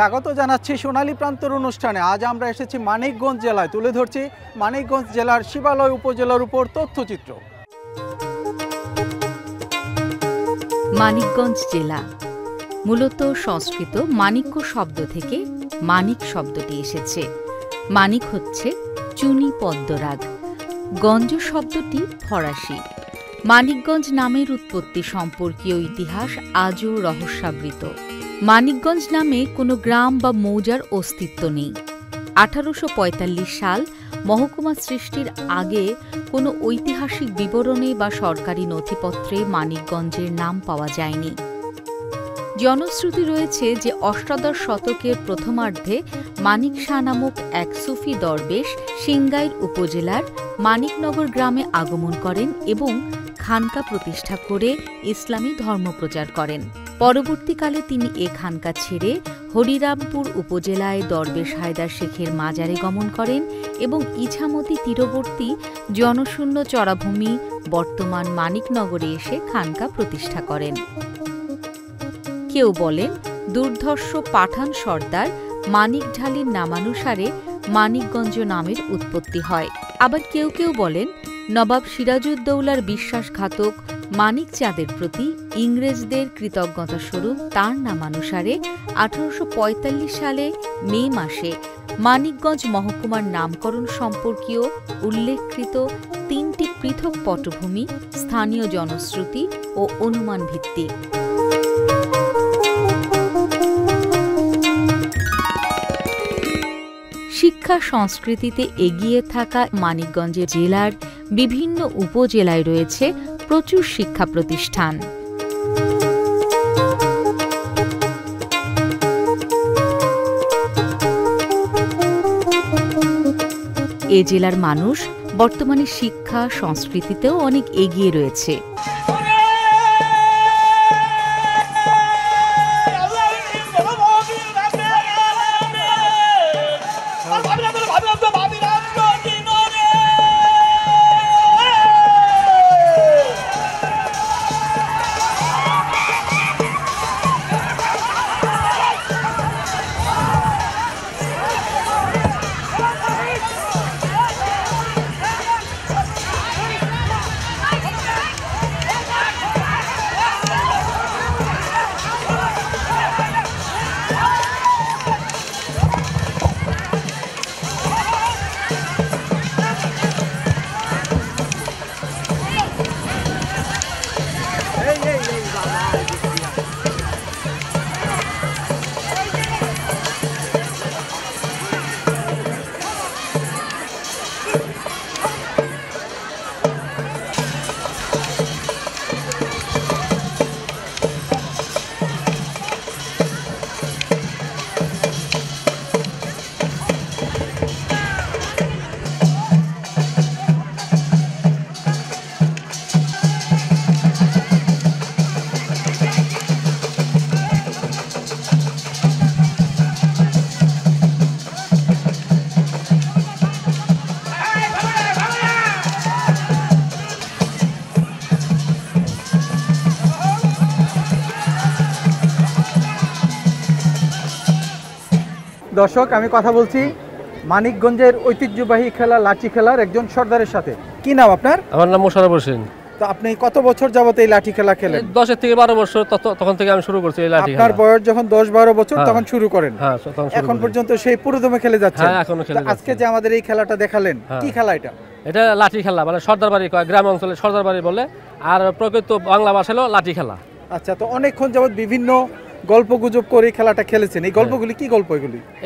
স্বাগত জানাচ্ছি সোনালী প্রান্তর অনুষ্ঠানে। আজ আমরা এসেছি মানিকগঞ্জ জেলায়, তুলে ধরছি মানিকগঞ্জ জেলার শিবালয় উপজেলার উপর তথ্যচিত্র। মানিকগঞ্জ জেলা মূলত সংস্কৃত মাণিক্য শব্দ থেকে মানিক শব্দটি এসেছে। মানিক হচ্ছে চুনি পদ্মরাগ, গঞ্জ শব্দটি ফরাসি। মানিকগঞ্জ নামের উৎপত্তি সম্পর্কীয় ইতিহাস আজও রহস্যাবৃত। মানিকগঞ্জ নামে কোনো গ্রাম বা মৌজার অস্তিত্ব নেই। 1845 সাল মহকুমা সৃষ্টির আগে কোনো ঐতিহাসিক বিবরণে বা সরকারি নথিপত্রে মানিকগঞ্জের নাম পাওয়া যায়নি। জনশ্রুতি রয়েছে যে অষ্টাদশ শতকের প্রথমার্ধে মানিক শাহ নামক এক সুফি দরবেশ সিংগাইর উপজেলার মানিকনগর গ্রামে আগমন করেন এবং খানকা প্রতিষ্ঠা করে ইসলামী ধর্মপ্রচার করেন। পরবর্তীকালে তিনি এ খানকা ছেড়ে হরিরামপুর উপজেলায় দরবেশ হায়দার শেখের মাজারে গমন করেন এবং ইছামতি তীরবর্তী জনশূন্য চরাভূমি বর্তমান মানিকনগরে এসে খানকা প্রতিষ্ঠা করেন। কেউ বলেন দুর্ধর্ষ পাঠান সর্দার মানিক ঢালির নামানুসারে মানিকগঞ্জ নামের উৎপত্তি হয়। আবার কেউ কেউ বলেন নবাব সিরাজউদ্দৌলার বিশ্বাসঘাতক মানিক চাঁদের প্রতি ইংরেজদের কৃতজ্ঞতাস্বরূপ তাঁর নামানুসারে 1845 সালে মে মাসে মানিকগঞ্জ মহকুমার নামকরণ সম্পর্কীয় উল্লেখকৃত 3টি পৃথক পটভূমি স্থানীয় জনশ্রুতি ও অনুমান ভিত্তিক। শিক্ষা সংস্কৃতিতে এগিয়ে থাকা মানিকগঞ্জ জেলার বিভিন্ন উপজেলায় রয়েছে প্রচুর শিক্ষা প্রতিষ্ঠান। এ জেলার মানুষ বর্তমানে শিক্ষা সংস্কৃতিতেও অনেক এগিয়ে রয়েছে। দর্শক, আমি কথা বলছি মানিকগঞ্জের ঐতিহ্যবাহী খেলা লাঠি খেলার একজন সর্দারের সাথে। কি নাম আপনার? আমার নাম মোশাররফ হোসেন। তো আপনি কত বছর যাবত এই লাঠি খেলা খেলেন? 10 থেকে 12 বছর, তখন থেকে আমি শুরু করছি এই লাঠি খেলা। আপনার বয়স যখন 10-12 বছর তখন শুরু করেন? হ্যাঁ, এখন পর্যন্ত সেই পুরোদমে খেলে যাচ্ছেন? হ্যাঁ, এখনো খেলে যাচ্ছি। আজকে যে আমাদের এই খেলাটা দেখালেন, কি খেলা এটা? এটা লাঠি খেলা, মানে সর্দার বাড়ি কয়, গ্রাম অঞ্চলে সর্দার বাড়ি বলে, আর প্রকৃত বাংলা ভাষা হলো লাঠি খেলা। আচ্ছা, তো অনেকক্ষণ যাবত বিভিন্ন গল্প গুজব করে খেলাটা খেলেছেন। এই গল্পগুলি কি গল্প?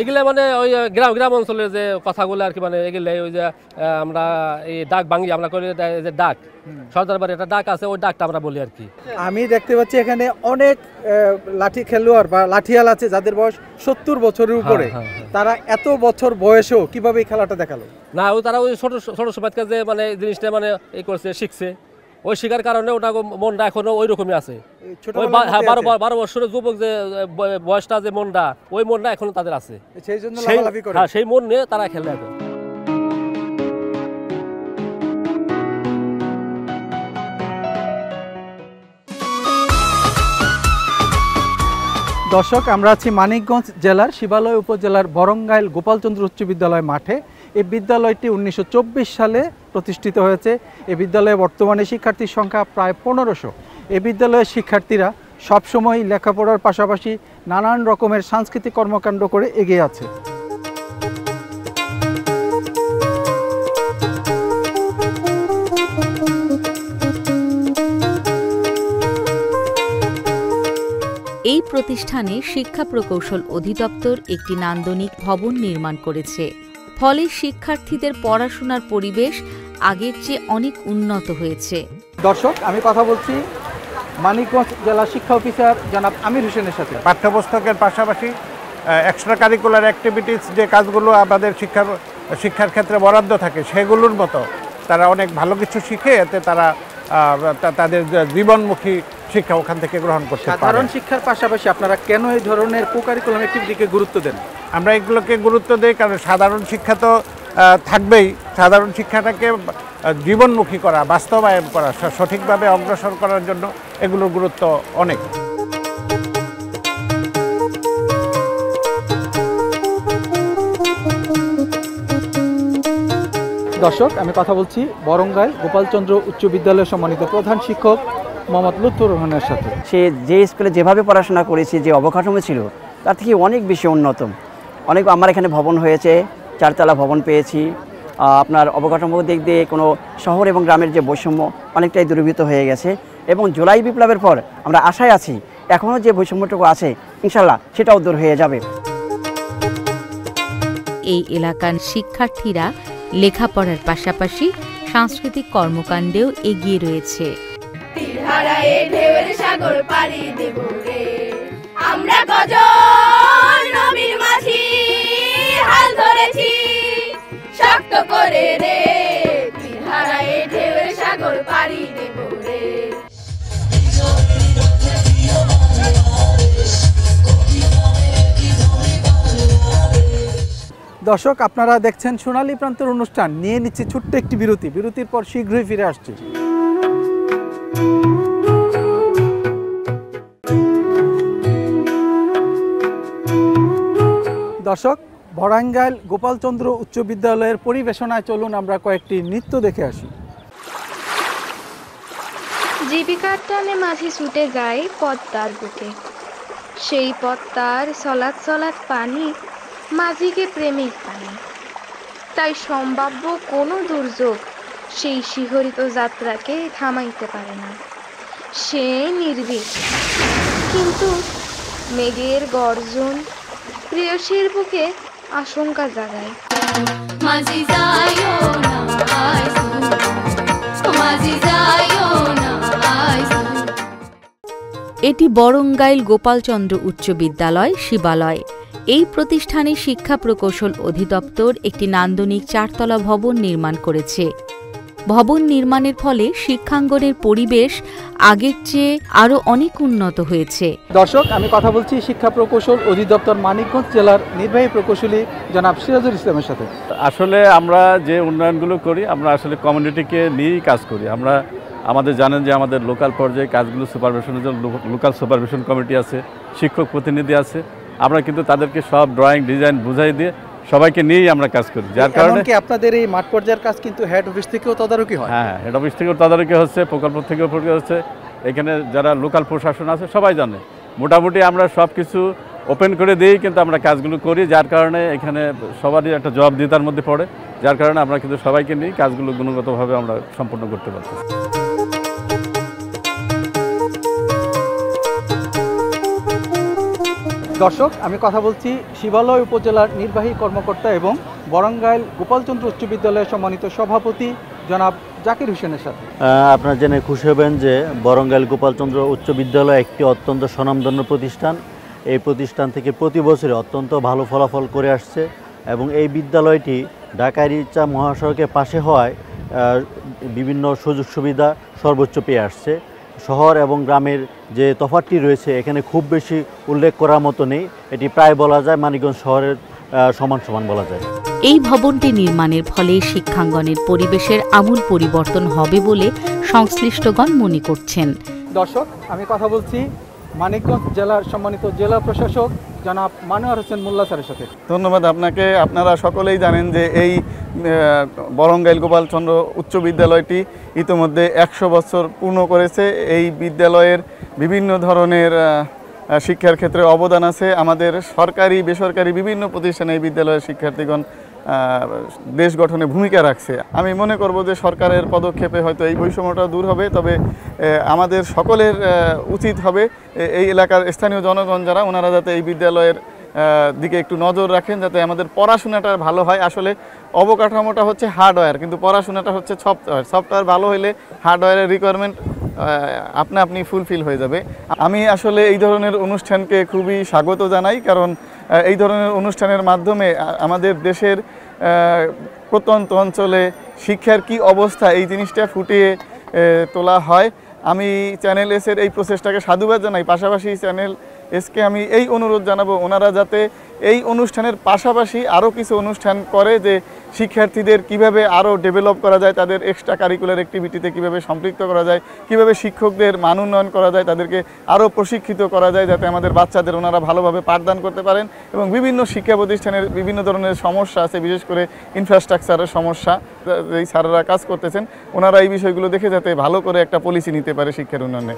এগুলো মানে ওই গ্রাম অঞ্চলের যে কথাগুলো আর কি, মানে এগুলো ওই যে আমরা এই ডাক ভাঙি আমরা করি, যে ডাক সর্দার বাড়ি একটা ডাক আছে, ওই ডাকটা আমরা বলি আর কি। আমি দেখতে পাচ্ছি এখানে অনেক লাঠি খেলোয়াড় বা লাঠিয়াল আছে যাদের বয়স 70 বছরের উপরে। তারা এত বছর বয়সেও কিভাবে এই খেলাটা দেখালো? না, ওই তারা ওই ছোট ছোট সময় যে মানে জিনিসটা মানে এই করছে, শিখছে, ওই শিকার কারণে ওটা মনটা এখনো ওই রকমই আছে। 12 বছরের যুবক যে বয়সটা, যে মনটা, ওই মনটা এখনো তাদের আছে, সেই মন নিয়ে তারা খেলে এখন। দর্শক, আমরা আছি মানিকগঞ্জ জেলার শিবালয় উপজেলার বরঙ্গাইল গোপালচন্দ্র উচ্চ বিদ্যালয় মাঠে। এই বিদ্যালয়টি 1924 সালে প্রতিষ্ঠিত হয়েছে। এই বিদ্যালয়ে বর্তমানে শিক্ষার্থীর সংখ্যা প্রায় 1500। এই বিদ্যালয়ের শিক্ষার্থীরা সবসময় লেখাপড়ার পাশাপাশি নানান রকমের সাংস্কৃতিক কর্মকাণ্ড করে এগিয়ে আছে। এই প্রতিষ্ঠানে শিক্ষা প্রকৌশল অধিদপ্তর একটি নান্দনিক ভবন নির্মাণ করেছে। ফলে শিক্ষার্থীদের পড়াশোনার পরিবেশ আগের চেয়ে অনেক উন্নত হয়েছে। দর্শক, আমি কথা বলছি মানিকগঞ্জ জেলা শিক্ষা অফিসার জনাব আমির হোসেনের সাথে। পাঠ্যপুস্তকের পাশাপাশি এক্সট্রা কারিকুলার অ্যাক্টিভিটিস যে কাজগুলো আমাদের শিক্ষার ক্ষেত্রে বরাদ্দ থাকে সেগুলোর মতো তারা অনেক ভালো কিছু শিখে, এতে তারা তাদের জীবনমুখী শিক্ষা ওখান থেকে গ্রহণ করতে পারে। সাধারণ শিক্ষার পাশাপাশি আপনারা কেন এই ধরনের কো-কারিকুলাম অ্যাক্টিভিটিকে গুরুত্ব দেন? আমরা এগুলোকে গুরুত্ব দিই কারণ সাধারণ শিক্ষা তো থাকবেই। সাধারণ শিক্ষাটাকে জীবনমুখী করা, বাস্তবায়ন করা, সঠিকভাবে অগ্রসর করার জন্য এগুলোর গুরুত্ব অনেক। দর্শক, আমি কথা বলছি বরঙ্গাইল গোপালচন্দ্র উচ্চ বিদ্যালয়ের সম্মানিত প্রধান শিক্ষক মোহাম্মদ লুৎফর রহমানের সাথে। সে যে স্কুলে যেভাবে পড়াশোনা করেছে, যে অবকাঠামো ছিল তার থেকে অনেক বেশি উন্নত। অনেক আমার এখানে ভবন হয়েছে, 4 তলা ভবন পেয়েছি। আপনার অবকাঠামো দিক দিয়ে কোনো শহর এবং গ্রামের যে বৈষম্য অনেকটাই দূরীভূত হয়ে গেছে এবং জুলাই বিপ্লবের পর আমরা আশায় আছি এখনও যে বৈষম্যটুকু আছে ইনশাল্লাহ সেটাও দূর হয়ে যাবে। এই এলাকার শিক্ষার্থীরা লেখাপড়ার পাশাপাশি সাংস্কৃতিক কর্মকাণ্ডেও এগিয়ে রয়েছে। সাগর পাড়ি দেব রে আমরা গজল নবীর মাঝি হাল ধরেছি শক্ত করে রে হারায়ে ঢেউয়ের সাগর পাড়ি দেব রে। দর্শক, আপনারা দেখছেন সোনালী প্রান্তের অনুষ্ঠান। নিয়ে নিচ্ছি ছোট্ট একটি বিরতি। বিরতির পর শীঘ্রই ফিরে আসছি। দর্শক, বরঙ্গাইল গোপালচন্দ্র উচ্চ বিদ্যালয়ের পরিবেশনায় চলুন আমরা কয়েকটি নৃত্য দেখে আসি। জীবিকার টানে মাঝি ছুটে যায় পদ্মার বুকে, সেই পদ্মার সলাৎ সলাৎ পানি মাঝিকে প্রেমিক পানি। তাই সম্ভাব্য কোনো দুর্যোগ সেই শিহরিত যাত্রাকে থামাইতে পারে না, সে নির্ভীক। কিন্তু মেঘের গর্জন প্রেয়সীর বুকে আশঙ্কা জাগায়। মাঝি যাইও না আইসু, মাঝি যাইও না আইসু। এটি বরঙ্গাইল গোপালচন্দ্র উচ্চ বিদ্যালয় শিবালয়। এই প্রতিষ্ঠানে শিক্ষা প্রকৌশল অধিদপ্তর একটি নান্দনিক 4 তলা ভবন নির্মাণ করেছে। ভবন নির্মাণের ফলে শিক্ষাঙ্গনের পরিবেশ আগের চেয়ে আরও অনেক উন্নত হয়েছে। দর্শক, আমি কথা বলছি শিক্ষা প্রকৌশল অধিদপ্তর মানিকগঞ্জ জেলার নির্বাহী প্রকৌশলী জনাব সিরাজুল ইসলামের সাথে। আসলে আমরা যে উন্নয়নগুলো করি আমরা আসলে কমিউনিটিকে নিয়েই কাজ করি। আমাদের জানেন যে আমাদের লোকাল পর্যায়ে কাজগুলো সুপারভিশনের জন্য লোকাল সুপারভিশন কমিটি আছে, শিক্ষক প্রতিনিধি আছে। আমরা কিন্তু তাদেরকে সব ড্রয়িং ডিজাইন বুঝাই দিয়ে সবাইকে নিয়েই আমরা কাজ করি, যার কারণে আপনাদের এই মাঠ পর্যায়ের কাজ কিন্তু হেড অফিস থেকেও তদারকি হয়। হ্যাঁ, হেড অফিস থেকেও তদারকি হচ্ছে, প্রকল্প থেকেও হচ্ছে। এখানে যারা লোকাল প্রশাসন আছে সবাই জানে। মোটামুটি আমরা সব কিছু ওপেন করে দিয়েই কিন্তু আমরা কাজগুলো করি, যার কারণে এখানে সবারই একটা জবাবদিহিতার মধ্যে পড়ে, যার কারণে আমরা কিন্তু সবাইকে নিয়ে কাজগুলো গুণগতভাবে আমরা সম্পন্ন করতে পারছি। দর্শক, আমি কথা বলছি শিবালয় উপজেলার নির্বাহী কর্মকর্তা এবং বরঙ্গাইল গোপালচন্দ্র উচ্চ বিদ্যালয়ের সম্মানিত সভাপতি জনাব জাকির হোসেনের সাথে। আপনারা জেনে খুশি হবেন যে বরঙ্গাইল গোপালচন্দ্র উচ্চ বিদ্যালয় একটি অত্যন্ত স্বনামধন্য প্রতিষ্ঠান। এই প্রতিষ্ঠান থেকে প্রতি বছরে অত্যন্ত ভালো ফলাফল করে আসছে এবং এই বিদ্যালয়টি ঢাকা রিচা মহাসড়কের পাশে হওয়ায় বিভিন্ন সুযোগ সুবিধা সর্বোচ্চ পেয়ে আসছে। শহর এবং গ্রামের যে তফাৎটি রয়েছে এখানে খুব বেশি উল্লেখ করার মতো নেই। এটি প্রায় বলা যায় মানিকগঞ্জ শহরের সমান সমান বলা যায়। এই ভবনটি নির্মাণের ফলে শিক্ষাঙ্গনের পরিবেশের আমূল পরিবর্তন হবে বলে সংশ্লিষ্টগণ মনে করছেন। দর্শক, আমি কথা বলছি মানিকগঞ্জ জেলার সম্মানিত জেলা প্রশাসক জনাব মানোয়ার হোসেন মোল্লা স্যারের সাথে। ধন্যবাদ আপনাকে। আপনারা সকলেই জানেন যে এই বরঙ্গাইল গোপালচন্দ্র উচ্চ বিদ্যালয়টি ইতিমধ্যে 100 বছর পূর্ণ করেছে। এই বিদ্যালয়ের বিভিন্ন ধরনের শিক্ষার ক্ষেত্রে অবদান আছে। আমাদের সরকারি বেসরকারি বিভিন্ন প্রতিষ্ঠানে এই বিদ্যালয়ের শিক্ষার্থীগণ দেশ গঠনে ভূমিকা রাখছে। আমি মনে করব যে সরকারের পদক্ষেপে হয়তো এই বৈষম্যটা দূর হবে, তবে আমাদের সকলের উচিত হবে এই এলাকার স্থানীয় জনগণ যারা ওনারা যাতে এই বিদ্যালয়ের দিকে একটু নজর রাখেন, যাতে আমাদের পড়াশোনাটা ভালো হয়। আসলে অবকাঠামোটা হচ্ছে হার্ডওয়্যার, কিন্তু পড়াশোনাটা হচ্ছে সফটওয়্যার। সফটওয়্যার ভালো হলে হার্ডওয়্যারের রিকোয়ারমেন্ট আপনি ফুলফিল হয়ে যাবে। আমি আসলে এই ধরনের অনুষ্ঠানকে খুবই স্বাগত জানাই, কারণ এই ধরনের অনুষ্ঠানের মাধ্যমে আমাদের দেশের প্রত্যন্ত অঞ্চলে শিক্ষার কি অবস্থা এই জিনিসটা ফুটিয়ে তোলা হয়। আমি চ্যানেল এসের এই প্রচেষ্টাকে সাধুবাদ জানাই। পাশাপাশি চ্যানেল এসকে আমি এই অনুরোধ জানাবো ওনারা যাতে এই অনুষ্ঠানের পাশাপাশি আরও কিছু অনুষ্ঠান করে, যে শিক্ষার্থীদের কিভাবে আরও ডেভেলপ করা যায়, তাদের এক্সট্রা কারিকুলার অ্যাক্টিভিটিতে কিভাবে সম্পৃক্ত করা যায়, কিভাবে শিক্ষকদের মান উন্নয়ন করা যায়, তাদেরকে আরও প্রশিক্ষিত করা যায়, যাতে আমাদের বাচ্চাদের ওনারা ভালোভাবে পাঠদান করতে পারেন। এবং বিভিন্ন শিক্ষা প্রতিষ্ঠানের বিভিন্ন ধরনের সমস্যা আছে, বিশেষ করে ইনফ্রাস্ট্রাকচারের সমস্যা, এই স্যাররা কাজ করতেছেন, ওনারা এই বিষয়গুলো দেখে যাতে ভালো করে একটা পলিসি নিতে পারে শিক্ষার উন্নয়নে।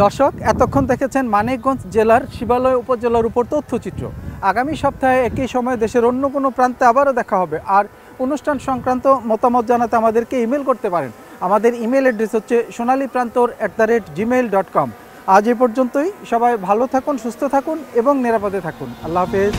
দর্শক, এতক্ষণ দেখেছেন মানিকগঞ্জ জেলার শিবালয় উপজেলার উপর তথ্যচিত্র। আগামী সপ্তাহে একই সময় দেশের অন্য কোনো প্রান্তে আবারও দেখা হবে। আর অনুষ্ঠান সংক্রান্ত মতামত জানাতে আমাদেরকে ইমেল করতে পারেন। আমাদের ইমেল অ্যাড্রেস হচ্ছে sonaliprantор@gmail.com। আজ এ পর্যন্তই। সবাই ভালো থাকুন, সুস্থ থাকুন এবং নিরাপদে থাকুন। আল্লাহ হাফেজ।